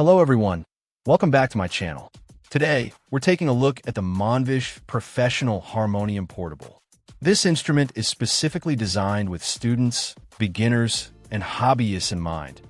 Hello everyone, welcome back to my channel. Today, we're taking a look at the Maanvish Professional Harmonium Portable. This instrument is specifically designed with students, beginners, and hobbyists in mind,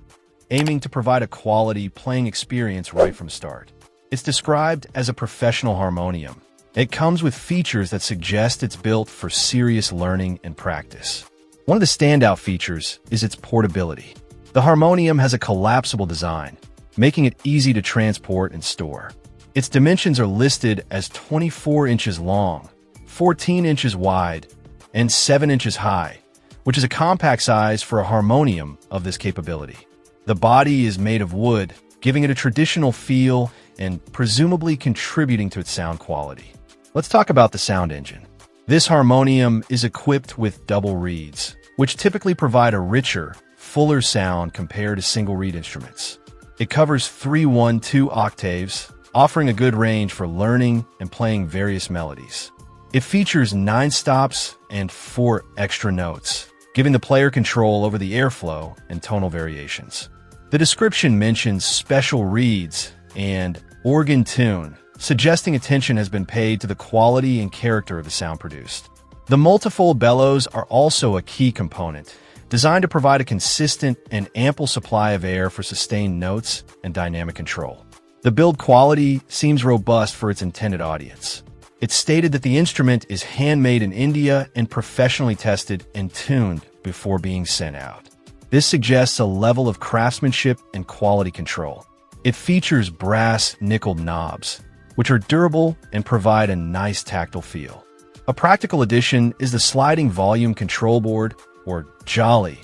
aiming to provide a quality playing experience right from start. It's described as a professional harmonium. It comes with features that suggest it's built for serious learning and practice. One of the standout features is its portability. The harmonium has a collapsible design, making it easy to transport and store. Its dimensions are listed as 24 inches long, 14 inches wide, and 7 inches high, which is a compact size for a harmonium of this capability. The body is made of wood, giving it a traditional feel and presumably contributing to its sound quality. Let's talk about the sound engine. This harmonium is equipped with double reeds, which typically provide a richer, fuller sound compared to single-reed instruments. It covers 3-1-2 octaves, offering a good range for learning and playing various melodies. It features 9 stops and 4 extra notes, giving the player control over the airflow and tonal variations. The description mentions special reeds and organ tune, suggesting attention has been paid to the quality and character of the sound produced. The multifold bellows are also a key component, designed to provide a consistent and ample supply of air for sustained notes and dynamic control. The build quality seems robust for its intended audience. It's stated that the instrument is handmade in India and professionally tested and tuned before being sent out. This suggests a level of craftsmanship and quality control. It features brass nickeled knobs, which are durable and provide a nice tactile feel. A practical addition is the sliding volume control board, or jolly,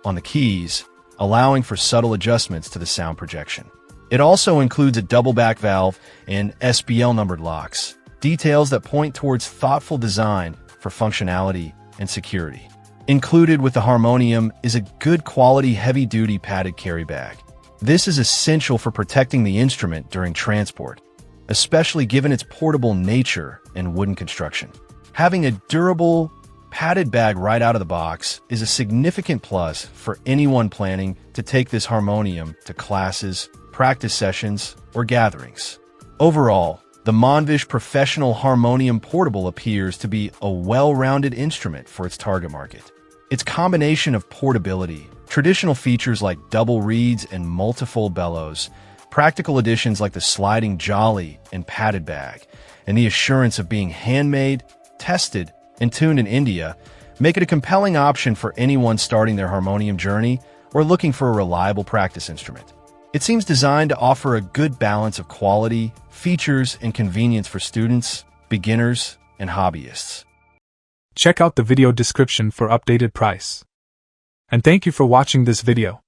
on the keys, allowing for subtle adjustments to the sound projection. It also includes a double back valve and SBL numbered locks, details that point towards thoughtful design for functionality and security. Included with the harmonium is a good quality heavy-duty padded carry bag. This is essential for protecting the instrument during transport, especially given its portable nature and wooden construction. Having a durable, padded bag right out of the box is a significant plus for anyone planning to take this harmonium to classes, practice sessions, or gatherings. Overall, the Maanvish Professional Harmonium Portable appears to be a well-rounded instrument for its target market. Its combination of portability, traditional features like double reeds and multifold bellows, practical additions like the sliding jolly and padded bag, and the assurance of being handmade, tested, and tuned in India make it a compelling option for anyone starting their harmonium journey or looking for a reliable practice instrument. It seems designed to offer a good balance of quality, features, and convenience for students, beginners, and hobbyists. Check out the video description for updated price. And thank you for watching this video.